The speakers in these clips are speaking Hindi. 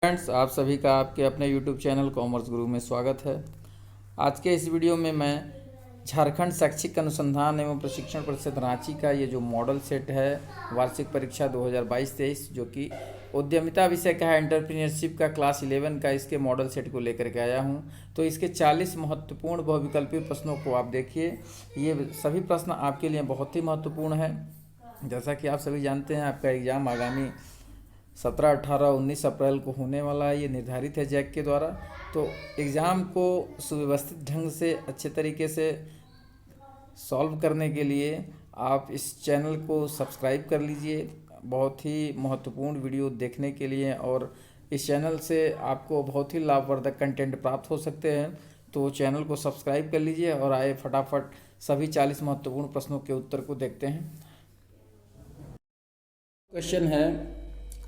फ्रेंड्स, आप सभी का आपके अपने YouTube चैनल कॉमर्स गुरु में स्वागत है। आज के इस वीडियो में मैं झारखंड शैक्षिक अनुसंधान एवं प्रशिक्षण परिषद रांची का ये जो मॉडल सेट है वार्षिक परीक्षा 2022-23 जो कि उद्यमिता विषय का है, एंटरप्रेन्योरशिप का क्लास 11 का, इसके मॉडल सेट को लेकर के आया हूँ। तो इसके 40 महत्वपूर्ण बहुविकल्पीय प्रश्नों को आप देखिए। ये सभी प्रश्न आपके लिए बहुत ही महत्वपूर्ण है। जैसा कि आप सभी जानते हैं, आपका एग्ज़ाम आगामी 17, 18, 19 अप्रैल को होने वाला है। ये निर्धारित है जैक के द्वारा। तो एग्ज़ाम को सुव्यवस्थित ढंग से अच्छे तरीके से सॉल्व करने के लिए आप इस चैनल को सब्सक्राइब कर लीजिए, बहुत ही महत्वपूर्ण वीडियो देखने के लिए। और इस चैनल से आपको बहुत ही लाभवर्धक कंटेंट प्राप्त हो सकते हैं। तो चैनल को सब्सक्राइब कर लीजिए और आए फटाफट सभी 40 महत्वपूर्ण प्रश्नों के उत्तर को देखते हैं। क्वेश्चन है,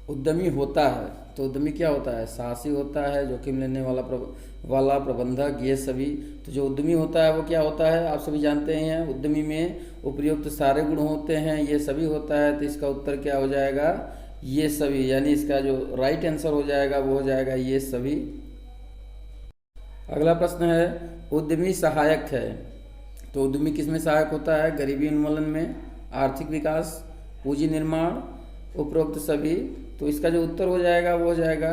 उद्यमी होता है तो उद्यमी क्या होता है? साहसी होता है, जोखिम लेने वाला प्रबंधक, ये सभी। तो जो उद्यमी होता है वो क्या होता है? आप सभी जानते हैं, उद्यमी में उपयुक्त सारे गुण होते हैं, ये सभी होता है। तो इसका उत्तर क्या हो जाएगा? ये सभी, यानी इसका जो राइट आंसर हो जाएगा वो हो जाएगा ये सभी। अगला प्रश्न है, उद्यमी सहायक है तो उद्यमी किसमें सहायक होता है? गरीबी उन्मूलन में, आर्थिक विकास, पूंजी निर्माण, उपरोक्त सभी। तो इसका जो उत्तर हो जाएगा वो हो जाएगा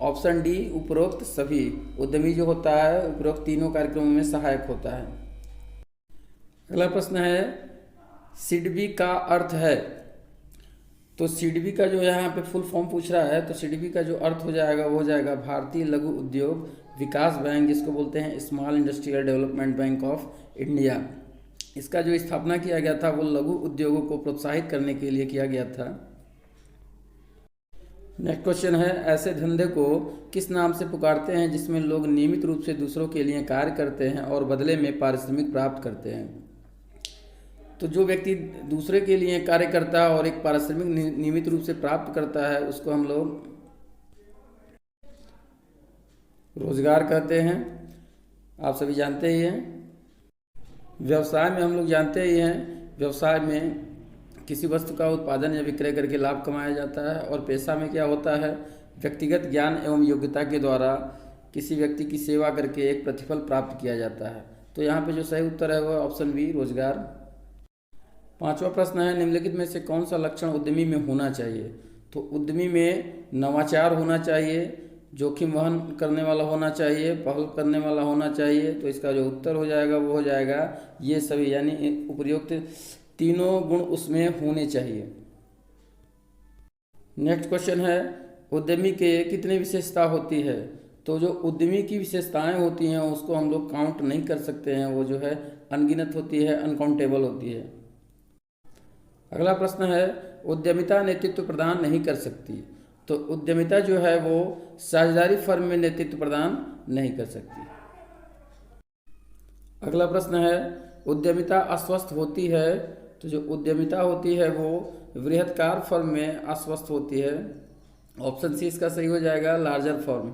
ऑप्शन डी, उपरोक्त सभी। उद्यमी जो होता है उपरोक्त तीनों कार्यक्रमों में सहायक होता है। अगला प्रश्न है, सिडबी का अर्थ है। तो सिडबी का जो यहाँ पे फुल फॉर्म पूछ रहा है, तो सिडबी का जो अर्थ हो जाएगा वो हो जाएगा भारतीय लघु उद्योग विकास बैंक, जिसको बोलते हैं small industrial development bank of India. इसका जो स्थापना किया गया था वो लघु उद्योगों को प्रोत्साहित करने के लिए किया गया था। नेक्स्ट क्वेश्चन है, ऐसे धंधे को किस नाम से पुकारते हैं जिसमें लोग नियमित रूप से दूसरों के लिए कार्य करते हैं और बदले में पारिश्रमिक प्राप्त करते हैं? तो जो व्यक्ति दूसरे के लिए कार्य करता है और एक पारिश्रमिक नियमित रूप से प्राप्त करता है उसको हम लोग रोजगार कहते हैं। आप सभी जानते ही हैं। व्यवसाय में हम लोग जानते ही हैं, व्यवसाय में किसी वस्तु का उत्पादन या विक्रय करके लाभ कमाया जाता है। और पेशा में क्या होता है? व्यक्तिगत ज्ञान एवं योग्यता के द्वारा किसी व्यक्ति की सेवा करके एक प्रतिफल प्राप्त किया जाता है। तो यहाँ पे जो सही उत्तर है वो ऑप्शन बी, रोजगार। पांचवा प्रश्न है, निम्नलिखित में से कौन सा लक्षण उद्यमी में होना चाहिए? तो उद्यमी में नवाचार होना चाहिए, जोखिम वहन करने वाला होना चाहिए, पहल करने वाला होना चाहिए। तो इसका जो उत्तर हो जाएगा वो हो जाएगा ये सभी, यानी उपयुक्त तीनों गुण उसमें होने चाहिए। नेक्स्ट क्वेश्चन है, उद्यमी के कितनी विशेषता होती है? तो जो उद्यमी की विशेषताएं होती हैं उसको हम लोग काउंट नहीं कर सकते हैं, वो जो है अनगिनत होती है, अनकाउंटेबल होती है। अगला प्रश्न है, उद्यमिता नेतृत्व प्रदान नहीं कर सकती। तो उद्यमिता जो है वो साझेदारी फर्म में नेतृत्व प्रदान नहीं कर सकती। अगला प्रश्न है, उद्यमिता अस्वस्थ होती है। तो जो उद्यमिता होती है वो बृहत्कार फर्म में अस्वस्थ होती है। ऑप्शन सी इसका सही हो जाएगा, लार्जर फर्म।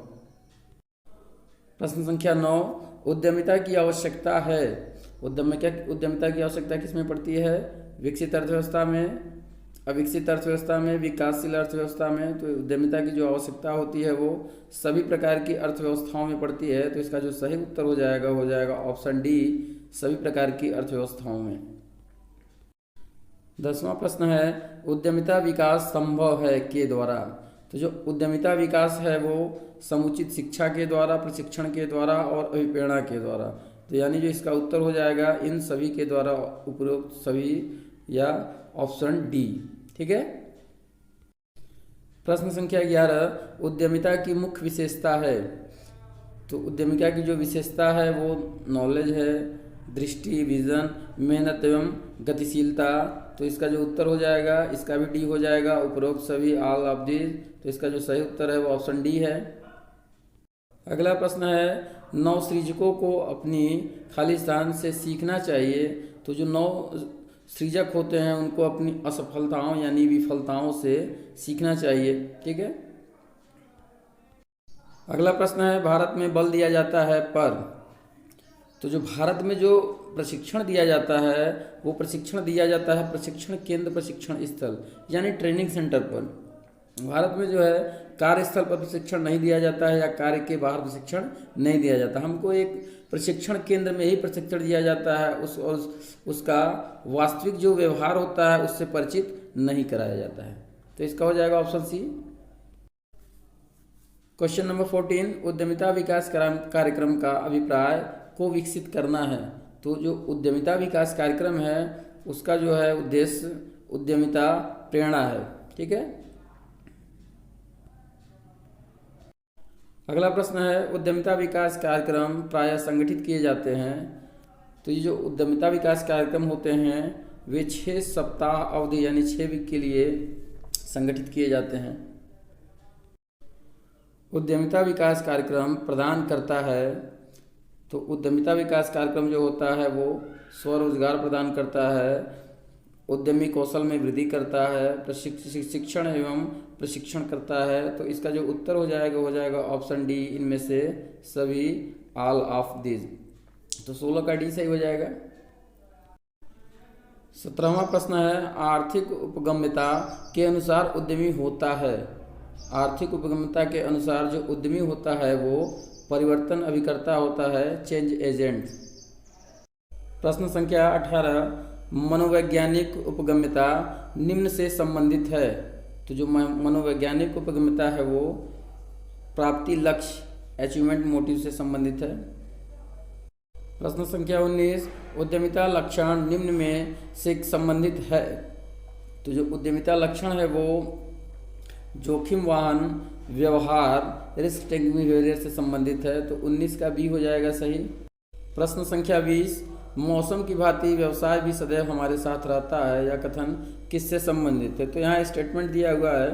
प्रश्न संख्या 9, उद्यमिता की आवश्यकता है। उद्यमिता की आवश्यकता किसमें पड़ती है? विकसित अर्थव्यवस्था में, अविकसित अर्थव्यवस्था में, विकासशील अर्थव्यवस्था में। तो उद्यमिता की जो आवश्यकता होती है वो सभी प्रकार की अर्थव्यवस्थाओं में पड़ती है। तो इसका जो सही उत्तर हो जाएगा ऑप्शन डी, सभी प्रकार की अर्थव्यवस्थाओं में। 10वां प्रश्न है, उद्यमिता विकास संभव है के द्वारा। तो जो उद्यमिता विकास है वो समुचित शिक्षा के द्वारा, प्रशिक्षण के द्वारा और अभिप्रेरणा के द्वारा। तो यानी जो इसका उत्तर हो जाएगा इन सभी के द्वारा, उपरोक्त सभी, या ऑप्शन डी। ठीक है। प्रश्न संख्या 11, उद्यमिता की मुख्य विशेषता है। तो उद्यमिता की जो विशेषता है वो नॉलेज है, दृष्टि, विजन, मेहनत एवं गतिशीलता। तो इसका जो उत्तर हो जाएगा, इसका भी डी हो जाएगा, उपरोक्त सभी, ऑल ऑफ दीज। तो इसका जो सही उत्तर है वो ऑप्शन डी है। अगला प्रश्न है, नवसृजकों को अपनी खाली स्थान से सीखना चाहिए। तो जो नव सृजक होते हैं उनको अपनी असफलताओं यानी विफलताओं से सीखना चाहिए। ठीक है। अगला प्रश्न है, भारत में बल दिया जाता है पर। तो जो भारत में जो प्रशिक्षण दिया जाता है वो प्रशिक्षण दिया जाता है प्रशिक्षण केंद्र, प्रशिक्षण स्थल यानी ट्रेनिंग सेंटर पर। भारत में जो है कार्यस्थल पर प्रशिक्षण नहीं दिया जाता है या कार्य के बाहर प्रशिक्षण नहीं दिया जाता। हमको एक प्रशिक्षण केंद्र में ही प्रशिक्षण दिया जाता है, उसका वास्तविक जो व्यवहार होता है उससे परिचित नहीं कराया जाता है। तो इसका हो जाएगा ऑप्शन सी। क्वेश्चन नंबर 14, उद्यमिता विकास कार्यक्रम का अभिप्राय को विकसित करना है। तो जो उद्यमिता विकास कार्यक्रम है उसका जो है उद्देश्य उद्यमिता प्रेरणा है। ठीक है। अगला प्रश्न है, उद्यमिता विकास कार्यक्रम प्रायः संगठित किए जाते हैं। तो ये जो उद्यमिता विकास कार्यक्रम होते हैं वे 6 सप्ताह अवधि यानी 6 वीक के लिए संगठित किए जाते हैं। उद्यमिता विकास कार्यक्रम प्रदान करता है। तो उद्यमिता विकास कार्यक्रम जो होता है वो स्वरोजगार प्रदान करता है, उद्यमी कौशल में वृद्धि करता है, शिक्षण एवं प्रशिक्षण करता है। तो इसका जो उत्तर हो जाएगा ऑप्शन डी, इनमें से सभी, ऑल ऑफ दिस। तो 16 का डी सही हो जाएगा। 17वां प्रश्न है, आर्थिक उपगम्यता के अनुसार उद्यमी होता है। आर्थिक उपगम्यता के अनुसार जो उद्यमी होता है वो परिवर्तन अभिकर्ता होता है, चेंज एजेंट। प्रश्न संख्या 18, मनोवैज्ञानिक उपगम्यता निम्न से संबंधित है। तो जो मनोवैज्ञानिक उपगम्यता है वो प्राप्ति लक्ष्य, अचीवमेंट मोटिव से संबंधित है। प्रश्न संख्या 19, उद्यमिता लक्षण निम्न में से संबंधित है। तो जो उद्यमिता लक्षण है वो जोखिम वाहन व्यवहार, रिस्क टेकिंग बिहेवियर से संबंधित है। तो 19 का बी हो जाएगा सही। प्रश्न संख्या 20, मौसम की भांति व्यवसाय भी सदैव हमारे साथ रहता है, यह कथन किससे संबंधित है। तो यहाँ स्टेटमेंट दिया हुआ है।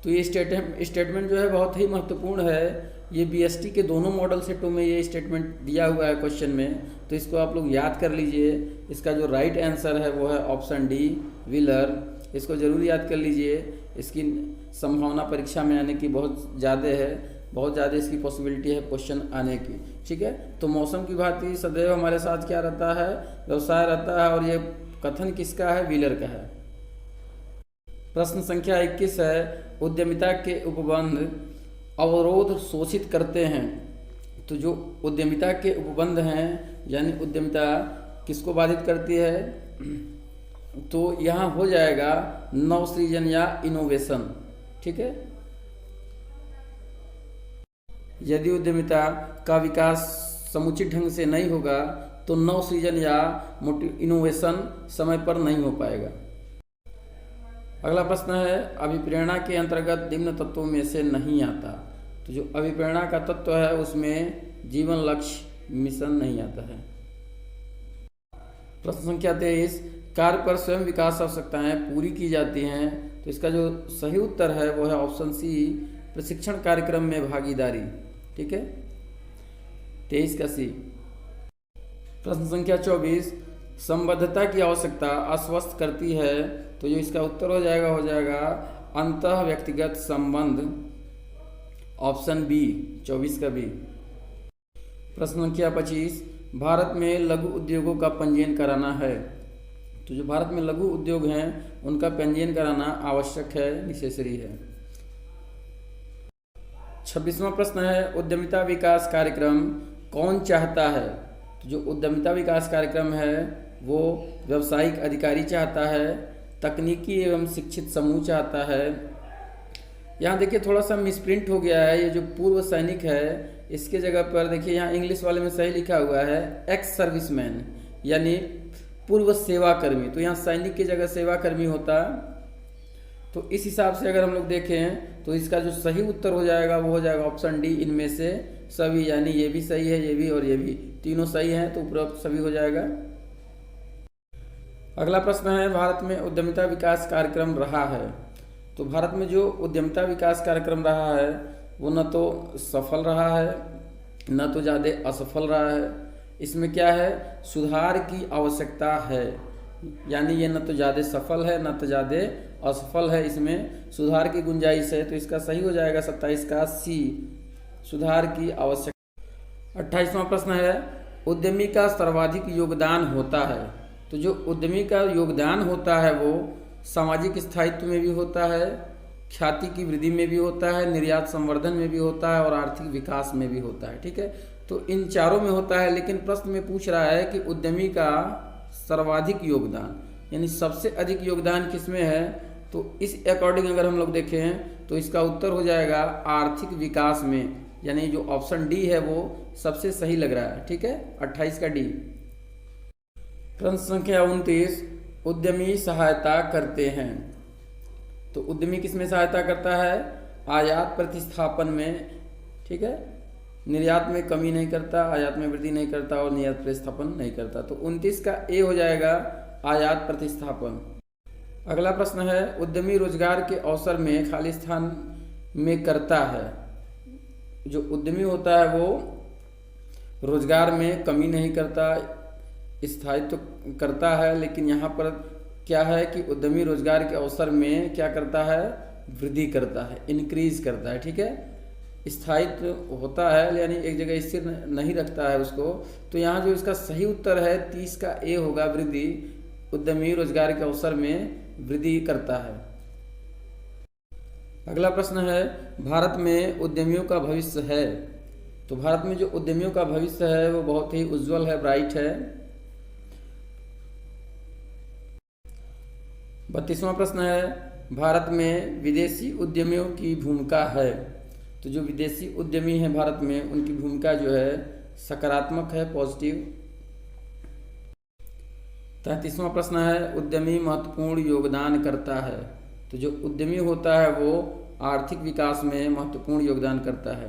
तो ये स्टेटमेंट जो है बहुत ही महत्वपूर्ण है। ये बीएसटी के दोनों मॉडल सेटों में ये स्टेटमेंट दिया हुआ है क्वेश्चन में। तो इसको आप लोग याद कर लीजिए। इसका जो राइट आंसर है वो है ऑप्शन डी, व्हीलर। इसको जरूर याद कर लीजिए। इसकी संभावना परीक्षा में आने की बहुत ज़्यादा है, बहुत ज़्यादा इसकी पॉसिबिलिटी है क्वेश्चन आने की। ठीक है। तो मौसम की भांति सदैव हमारे साथ क्या रहता है, व्यवसाय रहता है। और ये कथन किसका है, व्हीलर का है। प्रश्न संख्या 21 है, उद्यमिता के उपबंध अवरोध शोषित करते हैं। तो जो उद्यमिता के उपबंध हैं यानी उद्यमिता किसको बाधित करती है, तो यहाँ हो जाएगा नवसृजन या इनोवेशन। ठीक है। यदि उद्यमिता का विकास समुचित ढंग से नहीं होगा तो नवसृजन या इनोवेशन समय पर नहीं हो पाएगा। अगला प्रश्न है, अभिप्रेरणा के अंतर्गत निम्न तत्वों में से नहीं आता। तो जो अभिप्रेरणा का तत्व है उसमें जीवन लक्ष्य मिशन नहीं आता है। प्रश्न संख्या 23, कार्य पर स्वयं विकास आवश्यकताएं पूरी की जाती हैं। तो इसका जो सही उत्तर है वो है ऑप्शन सी, प्रशिक्षण कार्यक्रम में भागीदारी। ठीक है। 23 का सी। प्रश्न संख्या 24, संबद्धता की आवश्यकता आश्वस्त करती है। तो जो इसका उत्तर हो जाएगा अंतः व्यक्तिगत संबंध, ऑप्शन बी, 24 का बी। प्रश्न संख्या 25, भारत में लघु उद्योगों का पंजीयन कराना है। तो जो भारत में लघु उद्योग हैं उनका पंजीयन कराना आवश्यक है, नेसेसरी है। 26वां प्रश्न है, उद्यमिता विकास कार्यक्रम कौन चाहता है। तो जो उद्यमिता विकास कार्यक्रम है वो व्यावसायिक अधिकारी चाहता है, तकनीकी एवं शिक्षित समूह चाहता है। यहाँ देखिए थोड़ा सा मिसप्रिंट हो गया है। ये जो पूर्व सैनिक है इसके जगह पर देखिए यहाँ इंग्लिश वाले में सही लिखा हुआ है एक्स सर्विसमैन यानी पूर्व सेवाकर्मी। तो यहाँ सैनिक की जगह सेवाकर्मी होता। तो इस हिसाब से अगर हम लोग देखें तो इसका जो सही उत्तर हो जाएगा वो हो जाएगा ऑप्शन डी, इनमें से सभी। यानी ये भी सही है, ये भी और ये भी, तीनों सही हैं तो उपरोक्त सभी हो जाएगा। अगला प्रश्न है, भारत में उद्यमिता विकास कार्यक्रम रहा है। तो भारत में जो उद्यमिता विकास कार्यक्रम रहा है वो न तो सफल रहा है न तो ज़्यादा असफल रहा है। इसमें क्या है, सुधार की आवश्यकता है। यानी ये न तो ज़्यादा सफल है न तो ज़्यादा असफल है, इसमें सुधार की गुंजाइश है। तो इसका सही हो जाएगा 27 का सी, सुधार की आवश्यकता। 28वां प्रश्न है, उद्यमी का सर्वाधिक योगदान होता है। तो जो उद्यमी का योगदान होता है वो सामाजिक स्थायित्व में भी होता है ख्याति की वृद्धि में भी होता है, निर्यात संवर्धन में भी होता है और आर्थिक विकास में भी होता है। ठीक है, तो इन चारों में होता है, लेकिन प्रश्न में पूछ रहा है कि उद्यमी का सर्वाधिक योगदान यानी सबसे अधिक योगदान किसमें है। तो इस अकॉर्डिंग अगर हम लोग देखें तो इसका उत्तर हो जाएगा आर्थिक विकास में, यानी जो ऑप्शन डी है वो सबसे सही लग रहा है। ठीक है, 28 का डी। प्रश्न संख्या 29, उद्यमी सहायता करते हैं। तो उद्यमी किसमें सहायता करता है? आयात प्रतिस्थापन में। ठीक है, निर्यात में कमी नहीं करता, आयात में वृद्धि नहीं करता और निर्यात प्रतिस्थापन नहीं करता। तो 29 का ए हो जाएगा आयात प्रतिस्थापन। अगला प्रश्न है, उद्यमी रोजगार के अवसर में खाली स्थान में करता है। जो उद्यमी होता है वो रोजगार में कमी नहीं करता, स्थायित्व करता है, लेकिन यहाँ पर क्या है कि उद्यमी रोजगार के अवसर में क्या करता है? वृद्धि करता है, इंक्रीज करता है। ठीक है, स्थायित्व होता है यानी एक जगह स्थिर नहीं रखता है उसको। तो यहाँ जो इसका सही उत्तर है 30 का ए होगा, वृद्धि। उद्यमी रोजगार के अवसर में वृद्धि करता है। अगला प्रश्न है, भारत में उद्यमियों का भविष्य है। तो भारत में जो उद्यमियों का भविष्य है वो बहुत ही उज्जवल है, ब्राइट है। 32वां प्रश्न है, भारत में विदेशी उद्यमियों की भूमिका है। तो जो विदेशी उद्यमी हैं भारत में उनकी भूमिका जो है सकारात्मक है, पॉजिटिव। 33वां प्रश्न है, उद्यमी महत्वपूर्ण योगदान करता है। तो जो उद्यमी होता है वो आर्थिक विकास में महत्वपूर्ण योगदान करता है।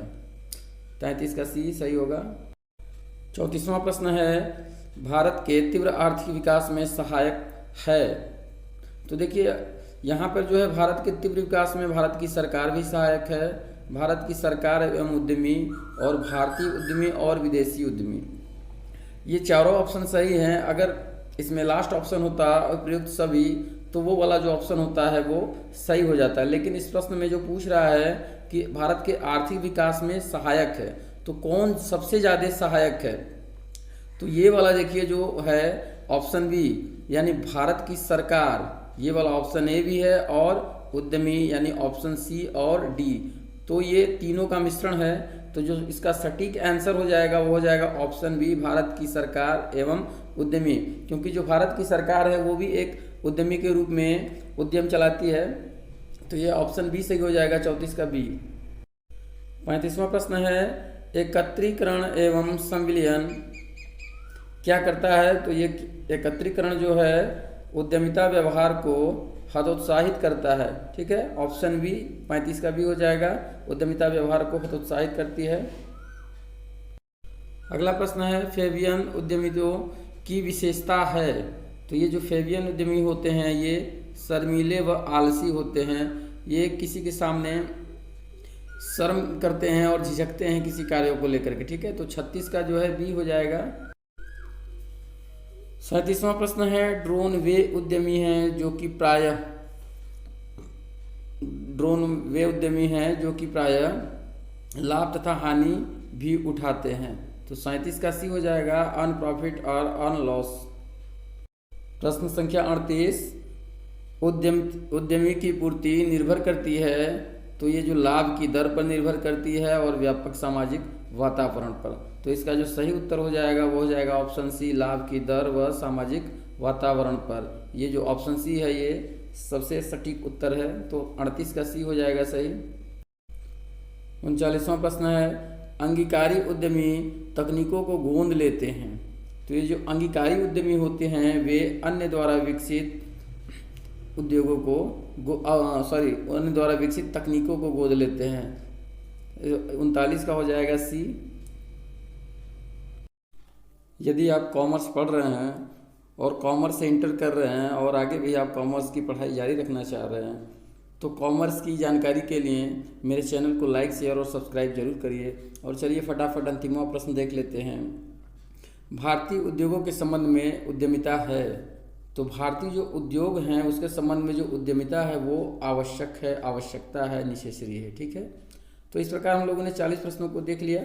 33 का सी सही होगा। 34वां प्रश्न है, भारत के तीव्र आर्थिक विकास में सहायक है। तो देखिए यहाँ पर जो है भारत के तीव्र विकास में भारत की सरकार भी सहायक है। भारत की सरकार एवं उद्यमी और भारतीय उद्यमी और विदेशी उद्यमी, ये चारों ऑप्शन सही हैं। अगर इसमें लास्ट ऑप्शन होता उपयुक्त सभी, तो वो वाला जो ऑप्शन होता है वो सही हो जाता है। लेकिन इस प्रश्न में जो पूछ रहा है कि भारत के आर्थिक विकास में सहायक है, तो कौन सबसे ज़्यादा सहायक है? तो ये वाला देखिए जो है ऑप्शन बी यानी भारत की सरकार, ये वाला ऑप्शन ए भी है, और उद्यमी यानी ऑप्शन सी और डी। तो ये तीनों का मिश्रण है। तो जो इसका सटीक आंसर हो जाएगा वो हो जाएगा ऑप्शन बी, भारत की सरकार एवं उद्यमी। क्योंकि जो भारत की सरकार है वो भी एक उद्यमी के रूप में उद्यम चलाती है। तो ये ऑप्शन बी सही हो जाएगा, 34 का बी। 35वां प्रश्न है, एकत्रीकरण एवं संविलियन क्या करता है? तो ये एकत्रीकरण जो है उद्यमिता व्यवहार को हतोत्साहित करता है। ठीक है, ऑप्शन बी 35 का भी हो जाएगा, उद्यमिता व्यवहार को हतोत्साहित करती है। अगला प्रश्न है, फेबियन उद्यमियों की विशेषता है। तो ये जो फेबियन उद्यमी होते हैं ये शर्मीले व आलसी होते हैं। ये किसी के सामने शर्म करते हैं और झिझकते हैं किसी कार्यों को लेकर के। ठीक है, तो 36 का जो है बी हो जाएगा। 37वां प्रश्न है, ड्रोन वे उद्यमी हैं जो कि प्रायः लाभ तथा हानि भी उठाते हैं। तो 37 का सी हो जाएगा, अन प्रॉफिट और अन लॉस। प्रश्न संख्या 38, उद्यमी की पूर्ति निर्भर करती है। तो ये जो लाभ की दर पर निर्भर करती है और व्यापक सामाजिक वातावरण पर। तो इसका जो सही उत्तर हो जाएगा वो हो जाएगा ऑप्शन सी, लाभ की दर व सामाजिक वातावरण पर। ये जो ऑप्शन सी है ये सबसे सटीक उत्तर है। तो 38 का सी हो जाएगा सही। 39वां प्रश्न है, अंगीकारी उद्यमी तकनीकों को गोंद लेते हैं। तो ये जो अंगीकारी उद्यमी होते हैं वे अन्य द्वारा विकसित उद्योगों को अन्य द्वारा विकसित तकनीकों को गोद लेते हैं। 39 का हो जाएगा सी। यदि आप कॉमर्स पढ़ रहे हैं और कॉमर्स से इंटर कर रहे हैं और आगे भी आप कॉमर्स की पढ़ाई जारी रखना चाह रहे हैं, तो कॉमर्स की जानकारी के लिए मेरे चैनल को लाइक, शेयर और सब्सक्राइब जरूर करिए। और चलिए फटाफट अंतिमवां प्रश्न देख लेते हैं। भारतीय उद्योगों के संबंध में उद्यमिता है। तो भारतीय जो उद्योग हैं उसके संबंध में जो उद्यमिता है वो आवश्यक है, आवश्यकता है, नेसेसरी है। ठीक है, तो इस प्रकार हम लोगों ने 40 प्रश्नों को देख लिया।